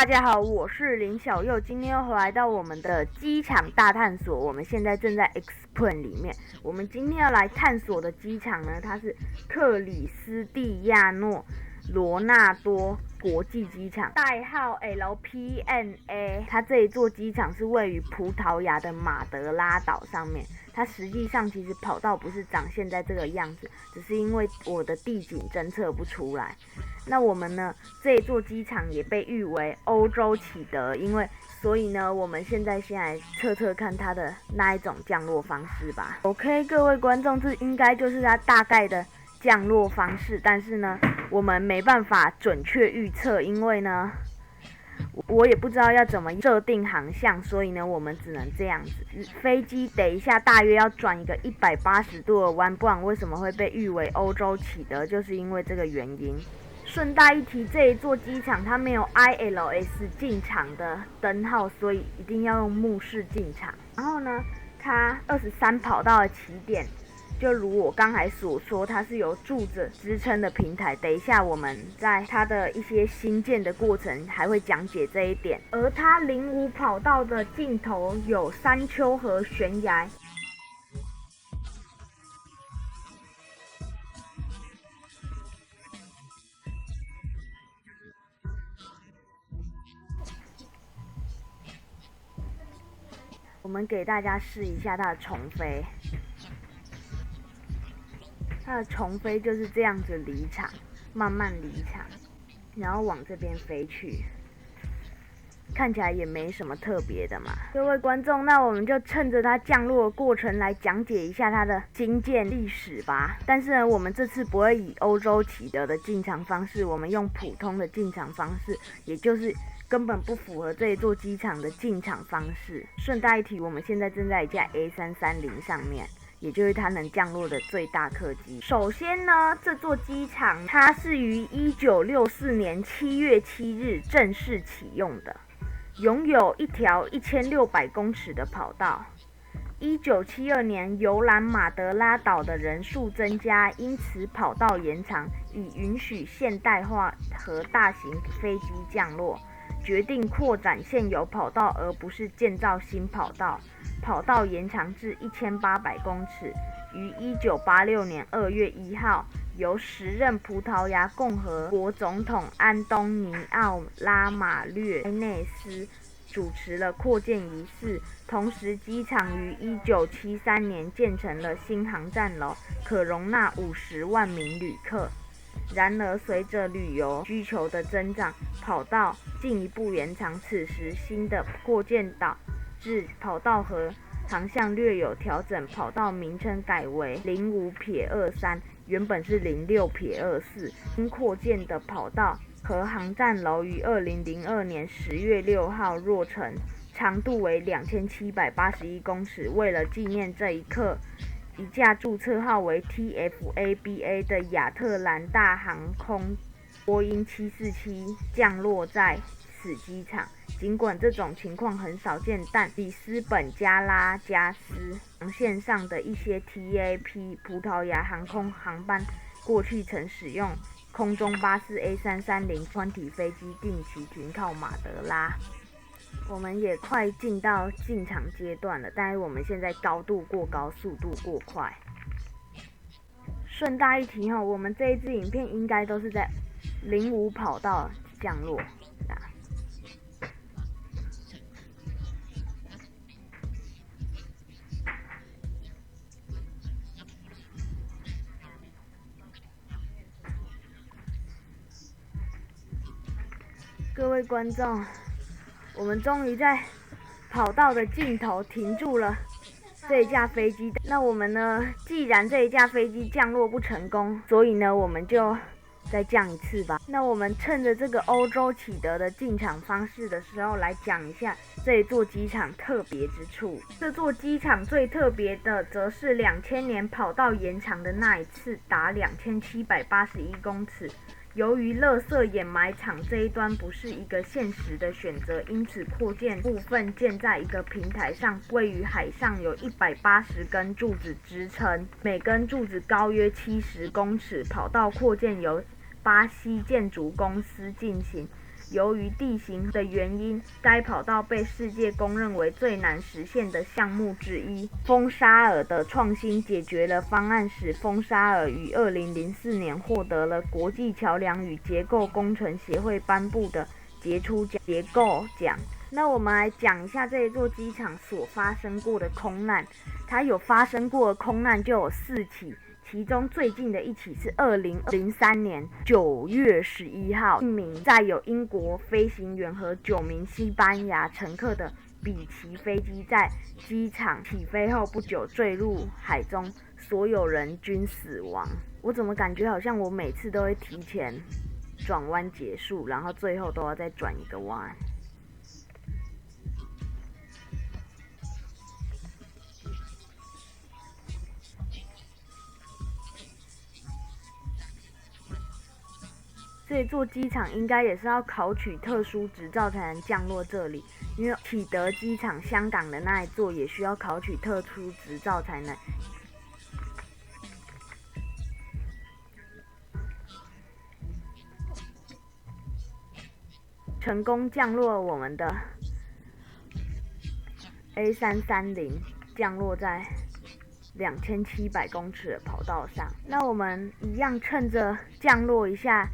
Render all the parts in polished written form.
大家好，我是林小佑，今天又回来到我们的机场大探索。我们现在正在 X-Plane 里面。我们今天要来探索的机场呢，它是克里斯蒂亚诺罗纳多国际机场，代号 LPNA。它这一座机场是位于葡萄牙的马德拉岛上面。它实际上其实跑道不是长现在这个样子，只是因为我的地景侦测不出来。那我们呢，这一座机场也被誉为欧洲启德，所以呢，我们现在先来测测看它的那一种降落方式吧。OK， 各位观众，这应该就是它大概的降落方式，但是呢，我们没办法准确预测，因为呢，我也不知道要怎么设定航向，所以呢，我们只能这样子。飞机等一下大约要转一个180度的弯，不然为什么会被誉为欧洲启德，就是因为这个原因。顺带一提，这一座机场它没有 ILS 进场的灯号，所以一定要用目视进场。然后呢，它23跑道的起点，就如我刚才所说，它是由柱子支撑的平台。等一下我们在它的一些新建的过程还会讲解这一点。而它05跑道的尽头有山丘和悬崖。我们给大家试一下它的重飞，它的重飞就是这样子离场，慢慢离场，然后往这边飞去，看起来也没什么特别的嘛。各位观众，那我们就趁着它降落的过程来讲解一下它的兴建历史吧。但是呢，我们这次不会以欧洲启德的进场方式，我们用普通的进场方式，也就是根本不符合这一座机场的进场方式。顺带一提，我们现在正在一架 A330 上面，也就是它能降落的最大客机。首先呢，这座机场它是于1964年7月7日正式启用的，拥有一条1600公尺的跑道。1972年，游览马德拉岛的人数增加，因此跑道延长，以允许现代化和大型飞机降落。决定扩展现有跑道，而不是建造新跑道。跑道延长至1800公尺，于1986年2月1号由时任葡萄牙共和国总统安东尼奥·拉马略内斯主持了扩建仪式。同时，机场于1973年建成了新航站楼，可容纳50万名旅客。然而，随着旅游需求的增长，跑道进一步延长。此时，新的扩建导致跑道和航向略有调整，跑道名称改为05-23，原本是06-24。新扩建的跑道和航站楼于2002年10月6号落成，长度为2781公尺。为了纪念这一刻，一架注册号为 TFABA 的亚特兰大航空波音747降落在此机场。尽管这种情况很少见，但里斯本加拉加斯航线上的一些 TAP 葡萄牙航空航班过去曾使用空中巴士 A330 宽体飞机定期停靠马德拉。我们也快进到进场阶段了，但是我们现在高度过高，速度过快。顺带一提我们这一支影片应该都是在05跑道降落。各位观众，我们终于在跑道的尽头停住了这一架飞机。那我们呢，既然这一架飞机降落不成功，所以呢，我们就再降一次吧。那我们趁着这个欧洲启德的进场方式的时候，来讲一下这一座机场特别之处。这座机场最特别的，则是2000年跑道延长的那一次，达2781公尺。由于垃圾掩埋场这一端不是一个现实的选择，因此扩建部分建在一个平台上，位于海上，有180根柱子支撑，每根柱子高约70公尺。跑道扩建由巴西建筑公司进行，由于地形的原因，该跑道被世界公认为最难实现的项目之一。风沙尔的创新解决了方案，使风沙尔于2004年获得了国际桥梁与结构工程协会颁布的杰出结构奖。那我们来讲一下这一座机场所发生过的空难。它有发生过的空难就有4起，其中最近的一起是2003年9月11号，一名载有英国飞行员和9名西班牙乘客的比奇飞机在机场起飞后不久坠入海中，所有人均死亡。我怎么感觉好像我每次都会提前转弯结束，然后最后都要再转一个弯。这座机场应该也是要考取特殊执照才能降落这里，因为启德机场香港的那一座也需要考取特殊执照才能。成功降落我们的 A330， 降落在2700公尺的跑道上。那我们一样趁着降落一下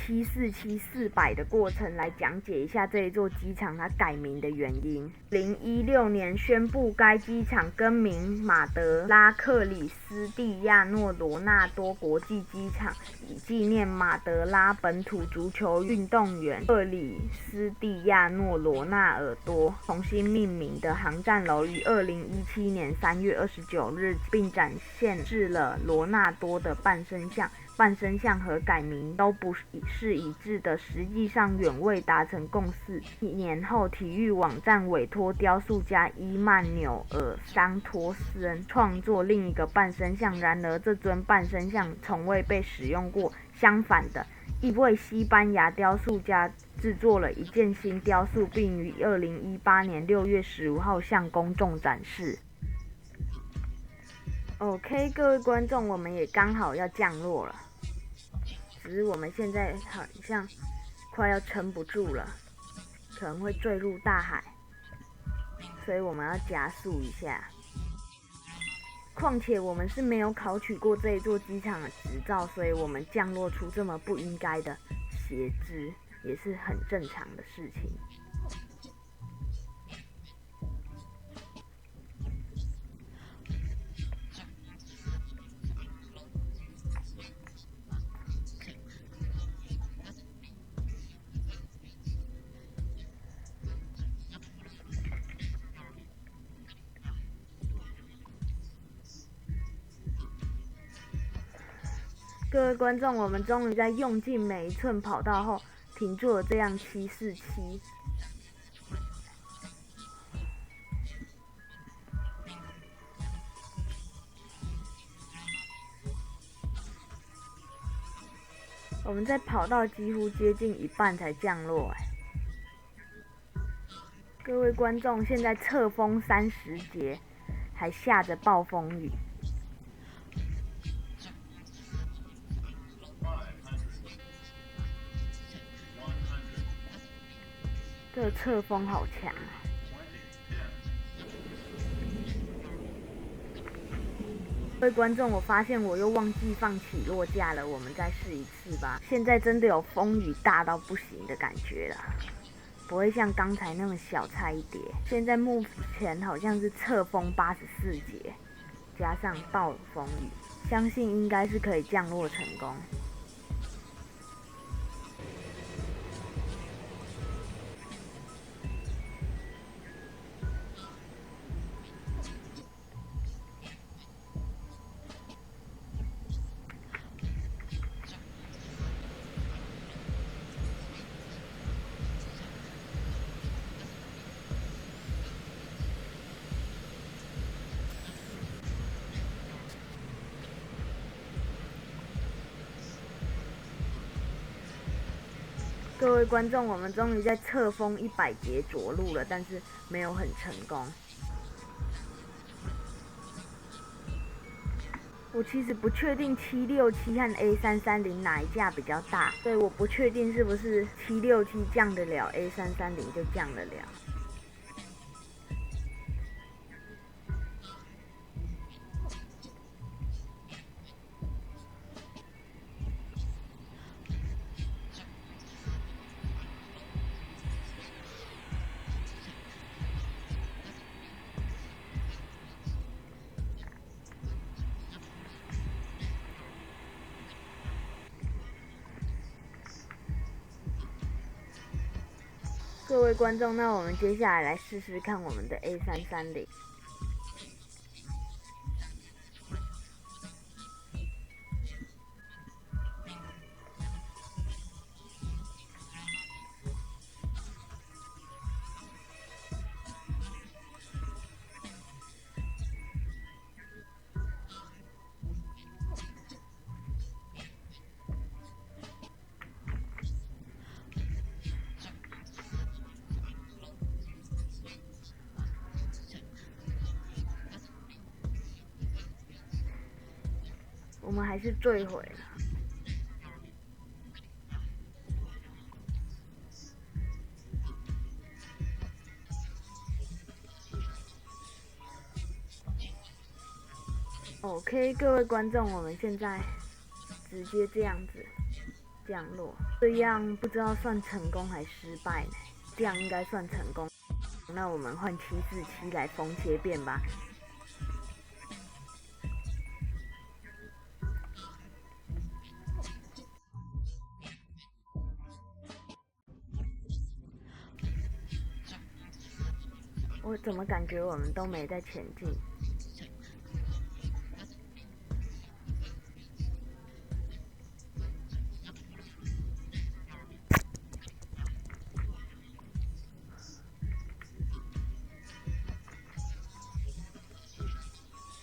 747-400的过程来讲解一下这一座机场它改名的原因。2016年宣布该机场更名马德拉克里斯蒂亚诺罗纳多国际机场，以纪念马德拉本土足球运动员克里斯蒂亚诺罗纳尔多。重新命名的航站楼于2017年3月29日并展现至了罗纳多的半身像。半身像和改名都不是一致的，实际上远未达成共识。1年后，体育网站委托雕塑家伊曼纽尔桑托斯恩创作另一个半身像，然而这尊半身像从未被使用过。相反的，一位西班牙雕塑家制作了一件新雕塑，并于2018年6月15号向公众展示。OK， 各位观众，我们也刚好要降落了，只是我们现在好像快要撑不住了，可能会坠入大海，所以我们要加速一下。况且我们是没有考取过这一座机场的执照，所以我们降落出这么不应该的斜枝，也是很正常的事情。各位观众，我们终于在用尽每一寸跑道后停住了这辆747。我们在跑道几乎接近一半才降落。各位观众，现在侧风30节，还下着暴风雨。这个侧风好强啊！各位观众，我发现我又忘记放起落架了，我们再试一次吧。现在真的有风雨大到不行的感觉了，不会像刚才那么小菜一碟。现在目前好像是侧风84节，加上暴风雨，相信应该是可以降落成功。各位观众，我们终于在侧风100节着陆了，但是没有很成功。我其实不确定767和 A330哪一架比较大，所以我不确定是不是767降得了 A330就降得了。各位观众，那我们接下来试试看我们的 A330。我们还是坠毁了。OK， 各位观众，我们现在直接这样子降落，这样不知道算成功还失败呢？这样应该算成功。那我们换747来封切变吧。我怎么感觉我们都没在前进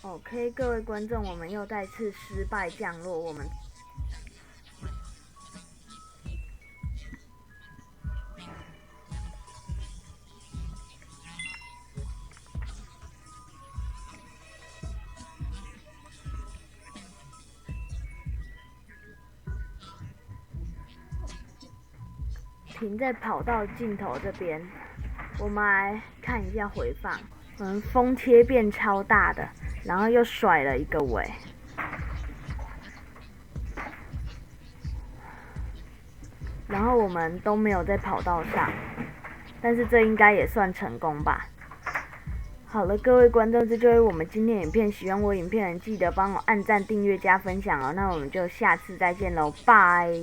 ？OK， 各位观众，我们又再次失败降落。我们停在跑道尽头这边，我们来看一下回放。我们风切变超大的，然后又甩了一个尾。然后我们都没有在跑道上，但是这应该也算成功吧。好了，各位观众，这就是我们今天影片。喜欢我影片的人记得帮我按赞、订阅、加分享哦。那我们就下次再见喽，拜。